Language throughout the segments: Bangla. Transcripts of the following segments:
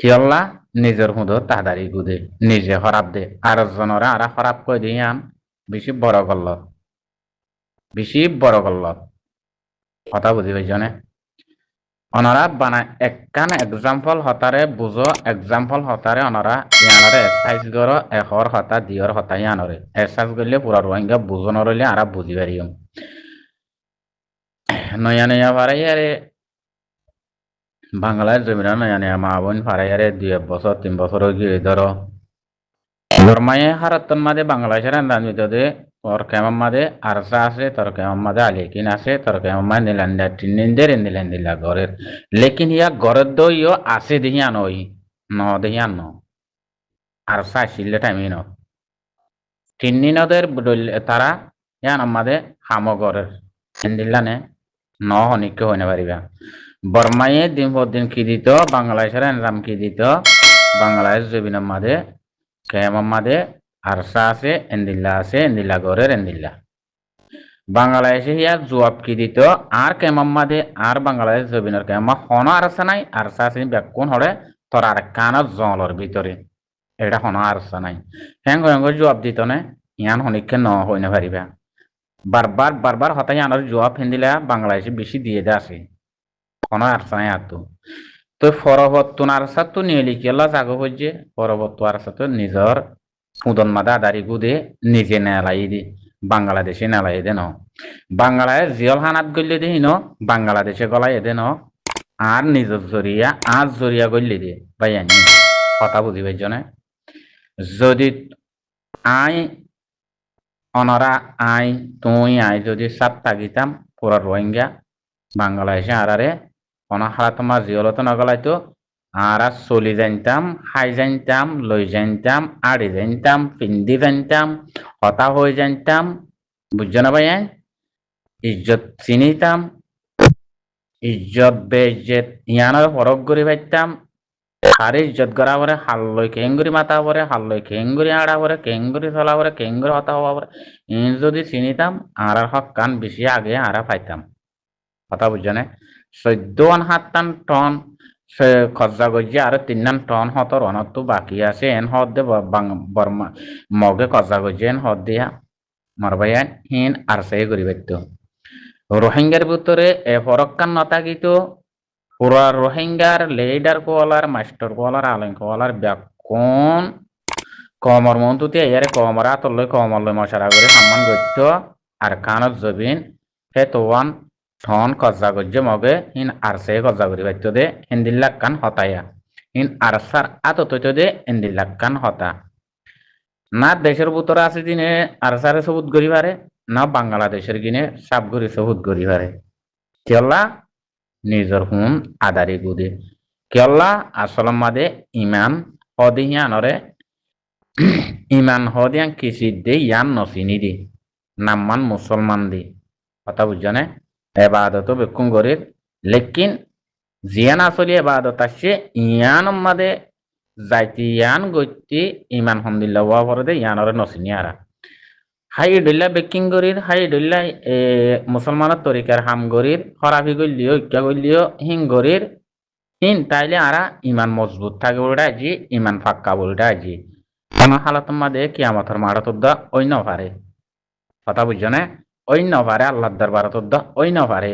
কিয়ল্লা নিজের হুদো তাহাদারি গুদে নিজে হরাপ দে আর জনরা আরা হরাপ কই দিয়ে আন বেশি বড় গল্ল কথা বুঝি পাইছনে অনরা বানা একখান এক্সাম্পল হতারে বুঝো এক্সাম্পল হতারে অনরা ইয়ানরে এক্সাইজ গর এহর হতা দিয়র হতা ইয়ানরে এক্সাইজ করলে পুরা রোহিঙ্গা বুঝো নরলে আরা বুঝি পারিম নয়া নয়া ফারাইয়ারে বাংলার জমিরা নয়া নয়া মা বোন ফারাইয়ারে 2 বছর 3 বছর গিয়ে ধরো ধর্মায়ে হারাতন মাদে বাংলাদেশের রাজনীতিতে তোর কেমন মাদে আরসা আছে তোর কেমন মাদে আলিকিন আছে তোর কেমন মাদে নিলান্ডা টিনিন্দের নিলান্দিলা ঘরের লেকিন ইয়া ঘরের দো ইয় আছে দেহিয়ান ওই ন দেহিয়ান ন আরসা আসিলে টাইমি ন টিন্নিনদের তারা ইয়ান আমাদের হাম ঘরের এন্দিল্লানে ন হনিকে হইনে পারিবা বর্মায়ে দিন পর দিন কি দিত বাংলাদেশের রাম কি দিত বাংলাদেশ জবিনের মাদে কেমন মাদে আরসা আছে এন্দিল্লা ঘরের এন্দিল্লা বাংলাদেশে হিয়া জবাব কি দিত আর কেমন মাদে আর বাংলাদেশ জবিনের কেমন হন আরসা নাই আরসা আছে ব্যাকুন হলে তোর আর কান জলর ভিতরে এটা হন আরসা নাই হেঙ্গ হেঙ্গ জবাব দিত নে ইয়ান হনিকে ন হইনে পারিবা বারবার হতাই আনার জবাব হেন্দিলা বাংলাদেশে বেশি দিয়ে দে আছে হন আরসা নাই আর তো পরবর্তন আরসা তো নিয়ে লিখিয়ালা জাগো হইছে পরবর্তী আরসা তো নিজর সুদন মাদা আদারি গুদে নিজে নেলাই দি বাংলাদেশে নেলাই দে ন বাংলাদেশ জিয়ল হানাত গল্লে দি ন বাংলাদেশে গলাই দে ন আর নিজর জরিয়া আজ জরিয়া গল্লে দিয়ে ভাইয়ানি কথা বুঝি পাইছনে যদি আই অনরা আই তুই আই যদি সাত থাকিতাম পুরা রোহিঙ্গা বাংলাদেশে আরারে অনাহারা তোমার জিয়লত নগলাইতো আরা চলি জানতাম খাই জানতাম লই জানতাম আড়ি জানতাম পিন্দি জানতাম হতা হয়ে জানতাম বুঝছো না ভাই ইজ্জত চিনিতাম ইজ্জত বেজ্জত ইয়ানোর ফরক করি পাইতাম আর ইজ্জত করা পরে হাল্লই কেঙ্গুরি মাথা পরে হাল্লই কেঙ্গুরি আড়া পরে কেঙ্গুরি চলা পরে কেঙ্গুরি হতা হওয়া পরে ইন যদি চিনিতাম আর হক কান বেশি আগে আরা পাইতাম কথা বুঝছো না 14 টন সে খরচা করছে আর 3 টন হতর অনত বাকি আছে এন হদ দে বর্মা মগে খরচা করছে এন হদ দিয়া মারবাইয়ান হিন আর সে করি পাইতো রোহিঙ্গার ভিতরে এ ফরক্কান নথাকিত পুরা রোহিঙ্গার লিডার কোয়ালার মাস্টার কোয়ালার আলম কোয়ালার ব্যাকুন কমর মন্তুতে ইয়ারে কমরা তল্লই কমরলই মশারা করে সম্মান করত আর কানত জবিন হে তোয়ান ধন কজ্জা গজ্জে মগে হিন আরসে কজ্জা করি পাইতো দে হিন্দিল্লাক কান হতায়া হিন আরসার আত তৈতো দে হিন্দিল্লাক কান হতা না দেশের ভিতরে আছে দিনে আরসারে সবুত করি পারে না বাংলাদেশের গিনে সাপ গরি সবুত করি পারে কেলা নিজর হুন আদারি গুদে কেলা আসলম মাদে ইমান হদিয়ানরে ইমান হদিয়ান কিসি দে ইয়ান নসিনি দি নাম্মান মুসলমান দি কথা বুঝছনে এবাদত বেকুম গরির লেকিন জিয়ান আসলি এবাদত আসছে ইয়ান মাদে যাইতি ইয়ান গতি ইমান হমদিল্লা ওয়া পরে ইয়ানরে নসিনি আরা হাই ডইলা বেকিং গরির হাই ডইলা মুসলমানের তরিকার হাম গরির হরাফি গলিও ইকা গলিও হিং গরির হিন তাইলে আরা ইমান মজবুত থাকে বলটা আজি ইমান ফাক্কা বলটা আজি কোন হালত মাদে কিয়ামতের মাড়ত দা অন্য পারে কথা বুঝছনে অন্য পারে আল্লাহর দরবারত দা অন্য পারে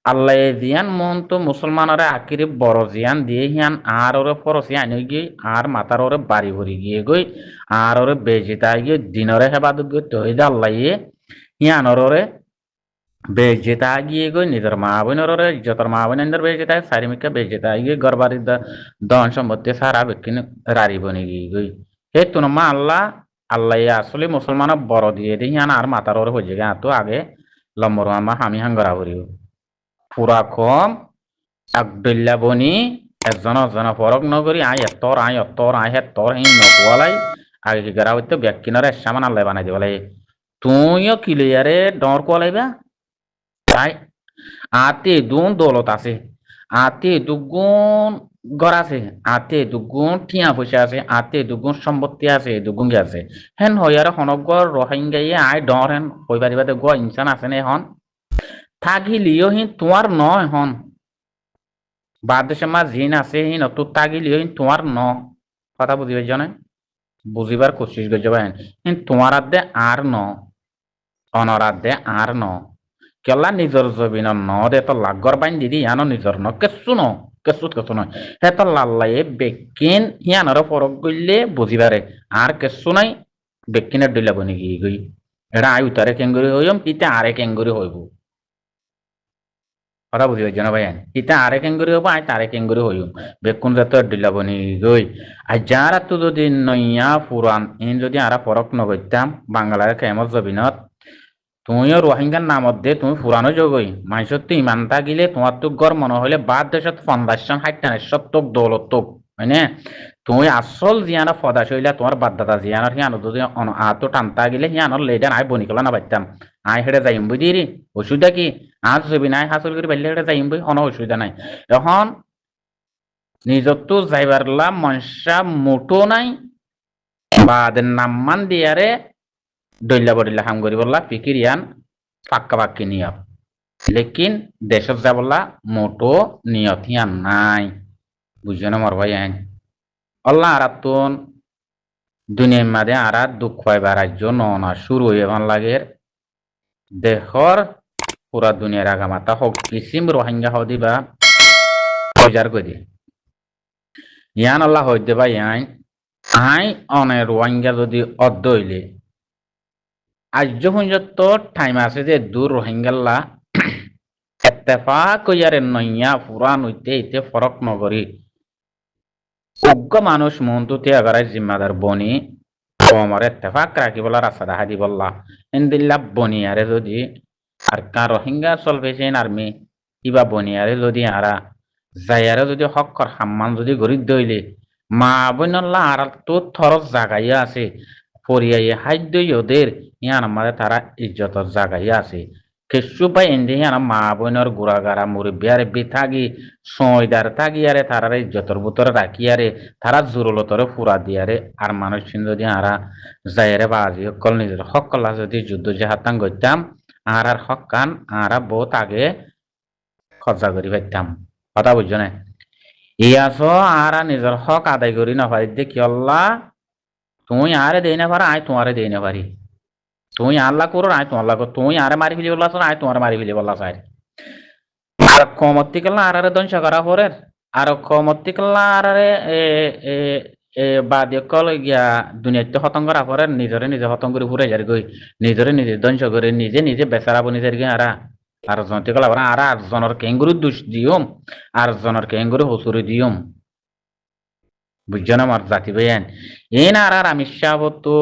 আল্লাহ জিয়ান মন তো মুসলমানরে আকিরি বড় জিয়ান দিয়ে হিয়ান আর ওরে ফরসি আনি গিয়ে আর মাতার ওরে বাড়ি ভরি গিয়ে গই আর ওরে বেজিতা গিয়ে দিনরে হেবাদত গই তো আল্লাহ হিয়ানর ওরে বেজিতা গিয়ে গই নিজের মা বোনের ওরে ইজ্জতর মা বোনের বেজিতা সারিমিকা বেজিতা গিয়ে গরবারি দন সম্পত্তি সারা বেকিন রারি বনি গিয়ে গই হে তুনমা আল্লাহ আল্লাহ আসলে মুসলমান বড় দিয়ে দিই হিয়ান আর মাতার ওরে হয়ে গে তো আগে লম্বর আমা হামি হাঙ্গরা ভরিও পুরা কম একদল্লা বনি একজন ফরক নগরী আয় এতর আয় তোর হিন নকুয়ালাই আগে কি গেরা হইতো ব্যাকিনারে সামান আল্লাহ বানাই দিবলাই তুইও কিলিয়ারে ডর কোয়ালাইবা তাই আতে দুন দৌলত আছে আতে দুগুণ ঘর আছে আতে দুগুণ টিয়া পয়সা আছে আতে দুগুণ সম্পত্তি আছে দুগুণ গে আছে হেন হইয়ারে হনগর রোহিঙ্গাইয়ে আয় ডর হেন হই পারিবা দে গ ইনসান আছে নে হন থাকিলিও হি তোমার নয় হন বাদেশে মা জিন আছে হিন তো তাগিলি হইন তোমার ন কথা বুঝিবে জনে বুঝিবার কোশিশ করছে ভাই হিন তোমার আদে আর ন অনরাধে আর ন কেলা নিজর জবিন ন দে তো লাগর বাইন দিদি ইয়ানো নিজর ন কেসু ন কেসু নয় হে তো লাল্লায়ে বেকিন হিয়ানোর ফরক গইলে বুঝিবারে আর কেসু নাই বেকিনের ডইলা বনি গিয়ে গই এটা আই উতারে কেঙ্গুরি হইম ইতে আরে কেঙ্গুরি হইব কথা বুঝি হইছে না ভাই ইতে আরে কেঙ্গুরি হইব আই তারে কেঙ্গুরি হইম বেকুন যত ডইলা বনি গই আর যারা তো যদি নইয়া পুরান ইন যদি আরা ফরক নগইতাম বাংলার কেমত জবিনত তুমিও রোহিঙ্গার নামত দে তুমি ফুরানো যোগই মানুষের তো ইমানটা গিলে তোমার তো গড় মনে হলে বাদ দেশত 50 60 তোক দৌলত তোক মানে তুমি আসল জিয়ানো ফদাস হইলা তোমার বাদদাতা জিয়ানোর হিয়ানো যদি আতো টানতা গিলে হিয়ানোর লেডার আই বনিকলা না পাইতাম আই হেডে যাইম বুঝি দিরি অসুবিধা কি আজ যাবি নাই হাসল করে বাইলে হেডে যাইম বই কোনো অসুবিধা নাই এখন নিজত তো যাইবারলা মনসা মোটো নাই বাদের নামমান দিয়ারে দৈল্লা বডিল্লা হাম করি বললা ফিকির ইয়ান পাক্কা পাক্কি নিয়ত লেকিন দেশত যাবলা মোটো নিয়ত ইয়ান নাই বুঝছো না মর ভাই আইন আল্লাহ আরাতুন দুনিয়ার মাঝে আরা দুঃখ পাইবার রাজ্য ননা শুরু হয়ে ভাল লাগে দেহর পুরা দুনিয়ার আগামাতা হোক কিসিম রোহিঙ্গা হদিবা হাজার করি ইয়ান আল্লাহ হইতে বা ইয়াই আই অনে রোহিঙ্গা যদি অর্ধ হইলে আজ পর্যন্ত টাইম আছে যে দূর রোহিঙ্গাল্লা এত্তেফাক কইয়ারে নইয়া পুরান হইতে ইতে ফরক নগরী অজ্ঞ মানুষ মনতুতে আগারাই জিম্মাদার বনি কমর এত্তেফাক রাখিবলা রাস্তা দেখা দিবল্লা ইন্দিল্লা বনিয়ারে যদি আর কা রোহিঙ্গা সলভেশন আর্মি কিবা বনিয়ারে যদি আরা যাইয়ারে যদি হকর হাম্মান যদি গরিব দইলে মা বইনল্লা আর তো থরস জাগাইয়া আছে পরিয়াই হাইদ্য ওদের ইয়ান আমাদের তারা ইজ্জতর জাগাইয়া আছে কেসু পাই এন্দি ইয়ান মা বইনর গুড়াগারা মুরব্বিয়ারে বিথাগি সয়দার থাগিয়ারে তারার ইজ্জতর ভিতরে রাখিয়ারে তারা জুরলতরে ফুরা দিয়ারে আর মানুষ যদি আরা যাইয়ারে বাজি সকল নিজের সকলা যদি যুদ্ধ জাহাতাং করতাম আর হকান আরা বহুত আগে খরচা করি পাইতাম কথা বুঝছো না ইয়াস আরা নিজের হক আদায় করি না পারি দেখি আল্লাহ তুই আরে দেই না পারা আয় তোমারে দেই না পারি তুই আল্লাহ করো আয় তোমার লাগো তুই আরে মারি ফেলি বললা আয় তোমার মারি ফেলি বললা চাই আর কমতি কাল্লা আরে ধ্বংস করা পরের আর কমতি কাল্লা আরে বাদ কল গিয়া দুনিয়াতে হতং করা পরের নিজরে নিজে হতং করে ঘুরে যার গই নিজরে নিজে ধ্বংস করে নিজে নিজে বেচারাবো নিজের গিয়ে আর জনতে কল আর আর জনের কেঙ্গুরু দুষ দিয়ম আর জনের কেঙ্গুরু হসুরি দিয়ম বুঝছো না আমার জাতি ভাইয়ান এন আর আমি সাবতো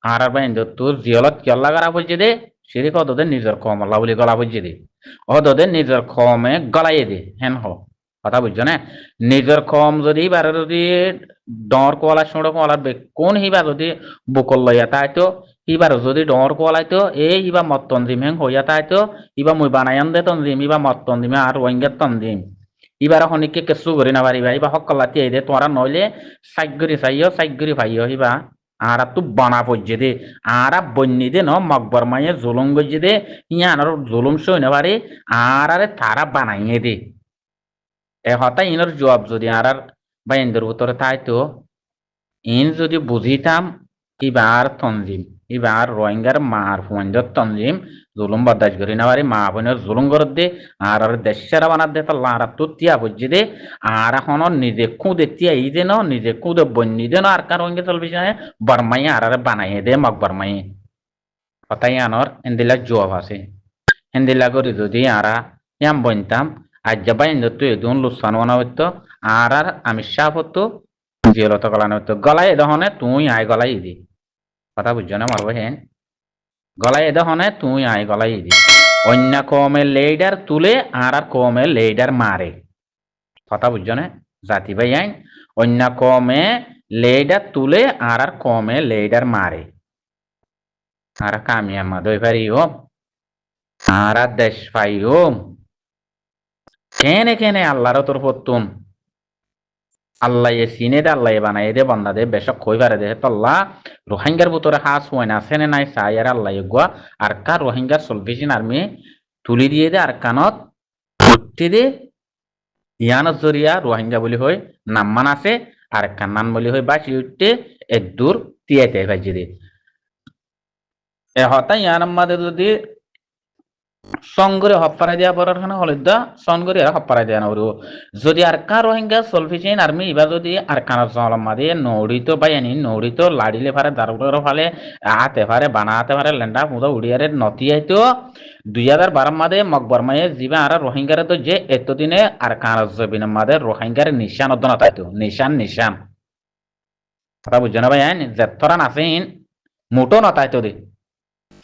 আর বাইন তোর জিয়লত কেল্লা করা বলছে দে সেরে কতদের নিজের কম আল্লাহ বলে গলা বলছে দে অতদের নিজের কমে গলাইয়ে দে হেন হ কথা বুঝছো না নিজের কম যদি এবার যদি ডর কোয়ালা শুঁড়ো কোয়ালা কোন হিবা যদি বুকল লইয়া তাইতো ইবার যদি ডর কোয়ালাইতো এই ইবা মত তঞ্জিম হেং হইয়া তাইতো ইবা মুই বানায়ান দে তঞ্জিম ইবা মত তঞ্জিমে আর ওয়াইঙ্গের তঞ্জিম ইবার হনিকে কেসু করি না পারিবা ইবা সকলাতি এই দে তোরা নইলে সাইগরি ভাইও হিবা আর তু বানা পড়ছে দে আর বন্যি দে ন মকবর মাইয়ে জুলুম গজে দে ইয়ানোর জুলুম সই না পারে আর আরে তারা বানাইয়ে দে এ হতা ইনর জবাব যদি আর বাইন্দের ভিতরে তাইতো ইন যদি বুঝিতাম ইবার তঞ্জিম ইবার রোহিঙ্গার মার ফুঞ্জর তঞ্জিম জুলুম বরদাস্ত করি না পারি মা বোনের জুলুম করে দে আর দেশেরা বানার দে তো লারা তুতিয়া বুঝছি দে আর এখন নিজে খুদে তিয়া এই যে নিজে খুদে বন্যি দে আর কার রোহিঙ্গা চলবি বরমাই আর বানাইয়ে দে মগ বরমাই কথাই আনর এন্দিলা জবাব আছে এন্দিলা করি যদি আরা ইয়াম বনতাম আজ যাবাই তুই এদুন লুসান বানা হইতো আর আমি সাপ হতো জিয়লত গলানো হইতো গলাই এদহনে তুই আয় গলাই দি কথা বুঝছো না মারবো হেন গলাই এদহনে তুই আয় গলাই দি অন্য কমে লেডার তুলে আর কমে লেডার মারে কথা বুঝছো না জাতি ভাই আইন অন্য কমে লেডার তুলে আর কমে লেডার মারে আর কামিয়া মাদই পারি ও আর দেশ পাই ও কেনে কেনে আল্লাহর তোর পত্তুন আল্লাহ সিনে দে আল্লাহ বানাই দে বন্দা দে বেশক কই পারে দে তল্লা রোহিঙ্গার ভিতরে হাস হয় না সেনে নাই চাই আর আল্লাহ গুয়া আর কার রোহিঙ্গার সলভেশন আর্মি তুলি দিয়ে দে আর কানত উঠতে দে ইয়ানো জরিয়া রোহিঙ্গা বলি হই নাম্মান আছে আর কান্নান বলি হই বাসি উঠতে এক দূর তিয়াইতে ভাইজি এ হতা ইয়ানাম মাদে যদি সঙ্গরে হপ্পারাই দিয়া পড়ার খানা হলিদা সঙ্গরে আর হপ্পারাই দিয়া নবরু যদি আর কা রোহিঙ্গা সলফিসিন আর্মি ইবা যদি আর কানার জলম মাদে নৌড়িত বাইয়ানি নৌড়িত লাড়িলে পারে দারুগর ফালে আতে পারে বানাতে পারে লেন্ডা মুদা উড়িয়ারে নতি আইতো 2012 মাদে মকবর মায়ে জিবা আর রোহিঙ্গারে তো যে এতদিনে আর কানার জবিন মাদে রোহিঙ্গারে নিশান অদন তাইতো নিশান নিশান কথা বুঝছো না ভাই যেতরান আছেন মোটো নতাইতো দি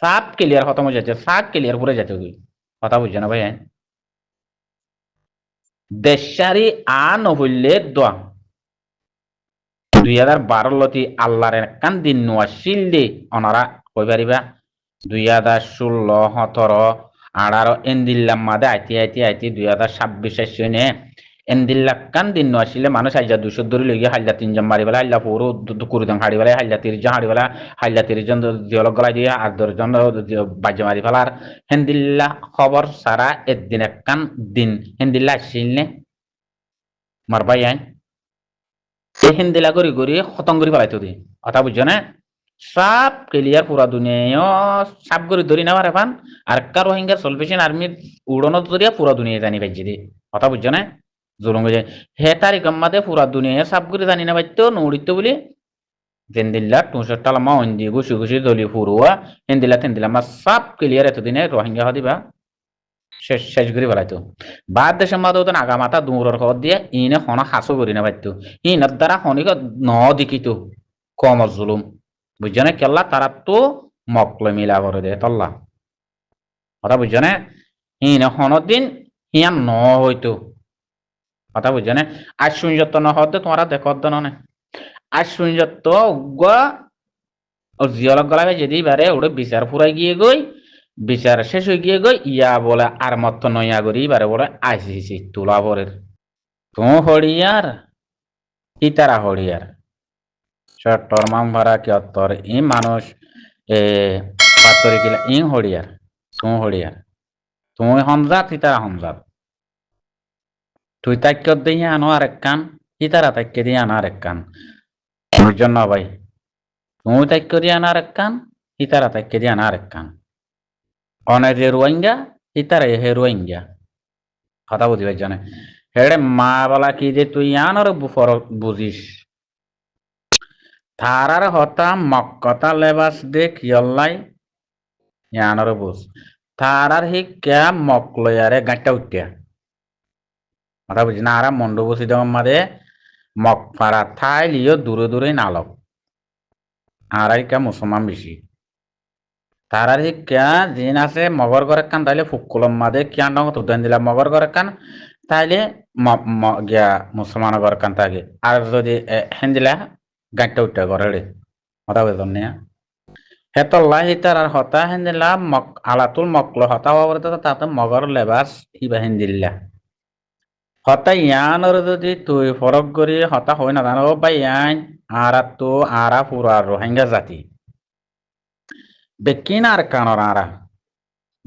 সাপ ক্লিয়ার খতম হয়ে যাচ্ছে সাপ ক্লিয়ার পুরে যাচ্ছে কথা বুঝছো না ভাই দেশারি নবইলে দোয়া 2012 লতি আল্লাহর কান দিন নোয়া শিলদে অনারা কই পারিবা 2016 17 18 এন্দিল্লাম মাদে আইতি 2026 শুনে এন্দিল্লা কান দিন নোয়া শিলে মানুষ আইজা 200 ধরে লইয়া হাইলা 3 জন মারি বেলা হাইলা পুরো কুরুদং হাড়ি বেলা হাইলা 30 জন হাড়ি বেলা হাইলা 30 জন জিয়লক গলাই দিয়া আর 10 জন বাজ্য মারি ফেলার হেন্দিল্লা খবর সারা একদিন কান দিন হেন্দিল্লা শিলনে মারবাই আইন এই হেন্দিলা করি করি খতম করে ফেলাইতো দি কথা বুঝছো না সব ক্লিয়ার পুরা দুনিয়া সব করে ধরি নেওয়ার এখন আর কার রোহিঙ্গা সলভেশন আর্মির উড়নত ধরিয়া পুরা দুনিয়া জানি পাইছি দি কথা বুঝছো না জুলুম যে হে তারিখ মাদে পুরা দুনিয়া সব করে জানি না পাইতো নৌড়িত বলি জেন্দিল্লা 64 মা অন্দি গুছি গুছি দলি ফুরুয়া হেন্দিলা তেন্দিলা মা সব ক্লিয়ার এতদিনে রোহিঙ্গা হদিবা শেষ শেষ করে ফেলাইতো বাদ দেশের মাঝে তো আগা মাথা দূরের খবর দিয়ে ইনে হনা হাসো করি না পাইতো ইনের দ্বারা হনিক ন দেখিত কম জুলুম বুঝছো না কেল্লা তারা তো মকলে মিলা করে দে তল্লা কথা বুঝছো না ইনে হনের দিন হিয়া ন হইতো কথা বুঝছো না আজ শুনজত্ব ন হতে তোমরা দেখো না আজ শুনজত্ব জিয়লক গলাবে যদি বারে ওটা বিচার ফুরাই গিয়ে গই বিচার শেষ হয়ে গিয়ে গই ইয়া বলে আর মত নয়া করি এবারে বলে আইসিসি তোলা পরের তো হরিয়ার ইতারা হরিয়ার চট্টর মাম ভাড়া কি অত্তর ই মানুষ এ পাতরি কিলা ই হরিয়ার তুমি হমজাত ইতারা হমজাত তুই তাক্য দিয়ে আনো আর এক কান ইতারা তাক্য দিয়ে আনো আর এক কান বুঝছেন না ভাই তুমি তাক্য দিয়ে আনো আর এক কান ইতারা তাক্য দিয়ে আনো আর এক কান অনেক যে রোহিঙ্গা ইতারা হে রোহিঙ্গা কথা বুঝিবার জানে হেড়ে মা বলা কি যে তুই আনর বুঝিস থারার হতা মক্কতা লেবাস দে কিয়ল্লাই ইয়ানর বুঝ থারার হিক্কা মকলয়ারে গাঁটা উঠিয়া কথা বুঝি না আরা মন্ডু বসি দেওয়ার মাঝে মক ফারা থাই লিও দূরে দূরে নালক আর হিক্কা মুসলমান বেশি তারার হিক্কা জিন আছে মগর ঘরে কান তাইলে ফুকুলম মাঝে কিয়ান ডং তুদান দিলা মগর ঘরে কান তাইলে গিয়া মুসলমান ঘর কান থাকে আর যদি হেন্দিলা গাঁটা উঠে ঘরে কথা বুঝলাম না হেতল্লা হিতার আর হতা হেন্দিলা আলাতুল মকল হতা হওয়ার তাতে মগর লেবাস ইবা হেন্দিল্লা হতা ইয়ানোর যদি তুই ফরক করি হতা হয় না জানো বা ইয়ান আরা তো আরা পুরা রোহিঙ্গা জাতি বেকিন আর কানর আরা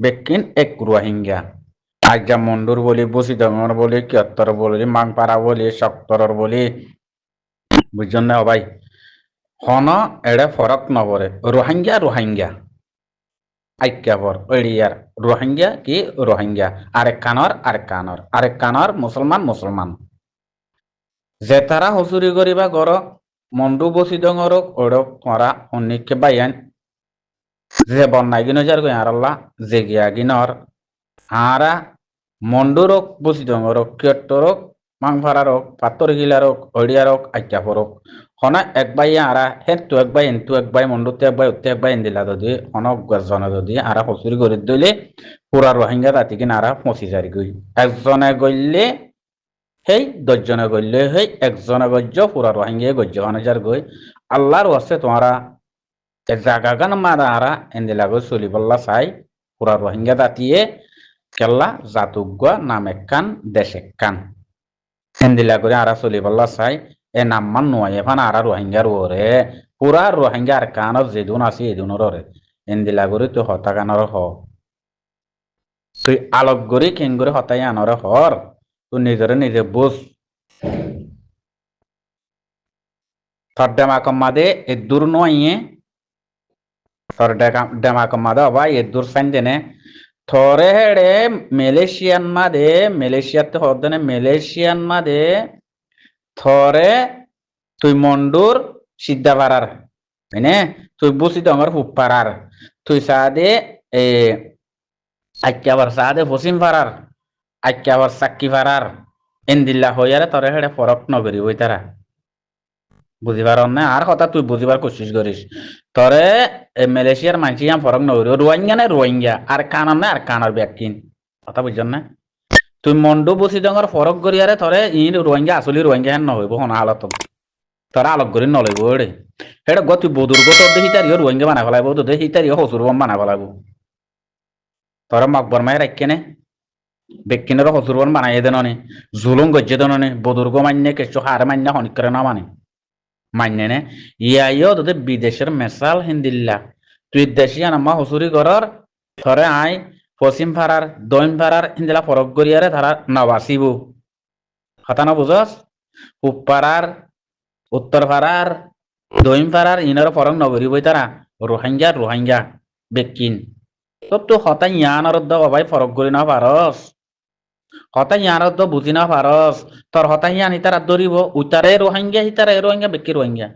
বেকিন এক রোহিঙ্গা আজ্ঞা মন্ডুর বলি বসি ডঙর বলি কিয়ত্তর বলি মাংপাড়া বলি শক্তরর বলি বুঝছেন না ভাই হন এড়ে ফরক নবরে রোহিঙ্গা আইক্যাবর এড়িয়ার রোহিঙ্গা কি রোহিঙ্গা আরেক কানর মুসলমান যে তারা হুসুরি করিবা গর মন্ডু বসি ডঙর ওড়ক করা অনিকে বাইয়ান যে বন্যায় গিনো যার গই আরল্লা যে গিয়া গিনর আরা মন্ডুরক বসি ডঙরক কিয়ট্টরক মাংভারারক পাতর গিলারক অড়িয়ারক আইক্যাবরক হনা এক বাই আরা হেতু এক বাই এনতু এক বাই মন্ডুতে এক বাই উত্তে এক বাই এন্দিলা যদি হনক জন যদি আরা হসুরি করে দিলে পুরা রোহিঙ্গা জাতি কিনা আরা পঁচি যারি গই একজনে গইলে সেই 10 জনে গইলে সেই একজনে গজ্য পুরা রোহিঙ্গা গজ্য হানাজার গই আল্লাহর ওয়াস্তে তোমারা এক জায়গা গান মারা আরা এন্দিলা গই চলিবল্লা চাই পুরা রোহিঙ্গা জাতিয়ে কেল্লা জাতুগ্য নাম একখান দেশ একখান এন্দিলা করে আরা চলিবল্লা চাই এ নাম্মান নয় এফান আরা রোহিঙ্গার ওরে পুরা রোহিঙ্গা আর কানর যেদুন আছে এদুনর রে এন্দিলা করে তুই হতা কানর হ তুই আলোক গরি কেন করে হতাই আনরে হর তুই নিজরে নিজে বুঝ তোর ডেমাকম মাদে এ দূর নয় তোর ডেমাকম মাদে অবা এ দূর সাইন দেনে থরে হেড়ে মালেশিয়াতে হদনে মালয়েশিয়ান মাদে থরে তুই মন্ডুর সিদ্ধা পারার মানে তুই বুঝি ডঙর হুপ পারার তুই সাদে এ আক্যাবার সাদে ফসিম পারার আক্যাবার সাক্কি পারার এন্দিল্লা হইয়ারে তরে হেড়ে ফরক নগরি বই তারা বুঝিবার না আর কথা তুই বুঝিবার কোশিশ করিস তরে মালয়েশিয়ার মানসি আম ফরক নগরি রোহিঙ্গা না রোহিঙ্গা আর কানার না আর কানার ব্যাকিন কথা বুঝছেন না তুই মন্ডু বুঝি ডঙর ফরক গরিয়ারে তরে ই রোহিঙ্গা আসলি রোহিঙ্গা হেন নহইব হনা হালত তোরা আলোক করি নলইব রে হেটা গতি বদুর্গ তোর দেখি তারিও রোহিঙ্গা বানাই ফেলাইব তো দেখি তারিও হসুর বম বানাই ফেলাইব তোরা মকবর মায়ের রাখকেনে বেকিনের হসুর বম বানাই দেননি জুলুম গজ্জে দেননি বদুর্গ মান্য কেঁচো হার মান্য হনিক করে না মানে মান্য নে ইয়াইও তোদের বিদেশের মেসাল হিন্দিল্লা তুই দেশি আনাম্মা হসুরি ঘরর ধরে আই পশ্চিম ফারার দইম ফারার হিন্দিলা ফরক গরিয়ারে তারা নবাসিব কথা না বুঝস উপারার উত্তর ফারার দইম ফারার ইনার ফরক নগরিবই তারা রোহিঙ্গা বেকিন তো হতা ইয়ান দ বাবাই ফরক গরি না পারস হতা ইয়ান দ বুঝি না পারস তোর হতা ইয়ান ইতারা ধরিব উতারে রোহিঙ্গা বেকি রোহিঙ্গা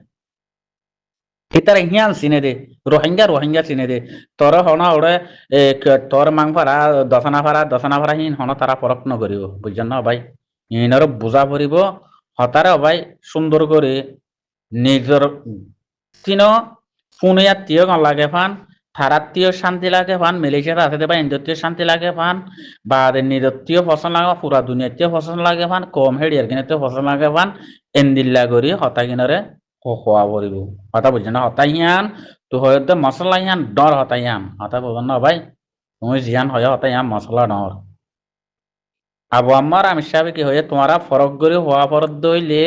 ইতারা হিয়ান চিনে দে রোহিঙ্গা চিনে দে তোর হনা ওরে তোর মাং ফারা দশনা ফারা হিন হন তারা ফরক নগরিব বুঝছেন না ভাই ইনার বুঝা পড়িব হতারে ভাই সুন্দর করে নিজের তিন ফোনে আত্মীয় গণ লাগে ফান থারাত্মীয় শান্তি লাগে ফান মালয়েশিয়ার আছে বা ইন্দোত্তীয় শান্তি লাগে ফান বা নিজত্বীয় ফসল লাগে পুরা দুনিয়াত্মীয় ফসল লাগে ফান কম হেডিয়ার কিনে ফসল লাগে ফান এন্দিল্লা করি হতা কিনরে খোয়া পড়িব হতা বুঝছে না হতা ইয়ান তো হয়তো মশলা ইয়ান ডর হতা ইয়ান হতা বুঝল না ভাই তুমি জিয়ান হয় হতা ইয়ান মশলা ডর আবু আম্মার আমি সাহেব কি হয়ে তোমারা ফরক করে হওয়া ফরক দইলে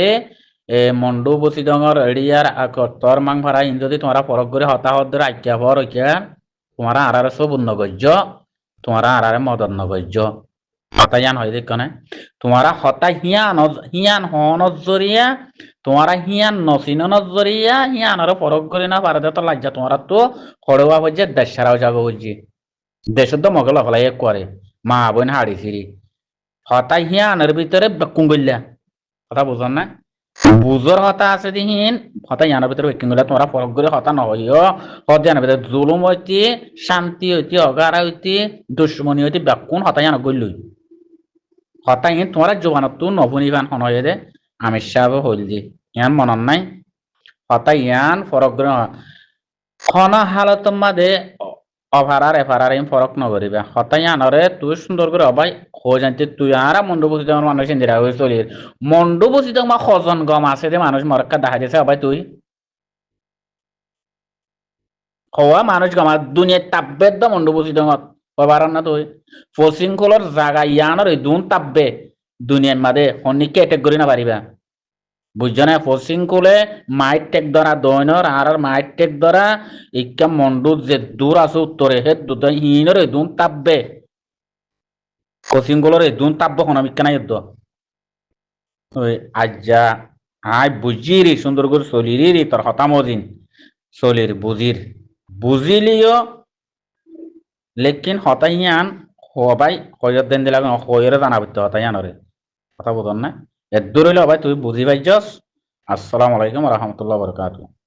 মন্ডু বসি ডঙর এড়িয়ার তোর মাং ভাড়া ইন যদি তোমরা ফরক করে হতা হদ্দরে আজ্ঞা পর হইয়া তোমারা আরারে সব নগজ্য তোমারা আরারে মদন নগজ্য হতা ইয়ান হয় দেখ না তোমারা হতা হিয়ান হন জরিয়া তোমারা হিয়ান নসিন নজরিয়া হিয়ান আর ফরক করে না পারে তো লাজ্জা তোমারা তো খড়ুয়া হচ্ছে দেশ সারাও যাবো বুঝছি দেশের তো মগল হলাই করে মা বোন হাড়ি ফিরি হতা হিয়ানের ভিতরে বেকুং গইলা কথা বুঝন না বুজর হতা আছে দিহীন হতা ইয়ানোর ভিতরে বেকিং গইলা তোমরা ফরক করে হতা নহইও হত ইয়ানোর ভিতরে জুলুম হইতি শান্তি হইতি অগারা হইতি দুশ্মনী হইতি বেকুন হতা ইয়ানো গইলই হতা ইন তোমরা জোয়ানত তো নবনিবান হন হয়ে দে আমির সাহেব হইল দি ইয়ান মনন নাই হতা ইয়ান ফরক করে খন হালত মাদে অভারার এফারার ইন ফরক নগরিবা হতা ইয়ানরে তুই সুন্দর করে অবাই হো জানতে তুই আরা মন্ডু বসিত মানুষ ইন্দিরা হয়ে চলির মন্ডু বসিত মা খজন গম আছে যে মানুষ মরক্কা দেখা দিয়েছে অবাই তুই হওয়া মানুষ গমা দুনিয়া তাব্বের দ মন্ডু বসিত হবার না তুই ফসিংকলর জাগা ইয়ানর ওই দুন তাব্বে দুনিয়ার মাদে হন্নি ক্যাটেগরি না পারিবা বুঝছো না ফসিংকুলে মাইট টেক ধরা দৈনর আর মাইট টেক ধরা ইকা মন্ডু যে দূর আছে উত্তরে হে দুধ হিনর ওই দুন তাব্বে ফসিংকুলর এই দুন তাব্য হনমিকা নাই ওই আজ্জা আই বুঝিরি সুন্দর করে চলিরি তোর হতামদিন চলির বুঝিলিও লেকিন হতাইয়ান হবাই হয়র দেন দিলা হয়রে জানাবিত হতাইয়ানরে কথা বুঝন না এর দূর হইলে হবাই তুই বুঝি পাইছস আসসালামু আলাইকুম রহমতুল্লাহ বরকাতুহ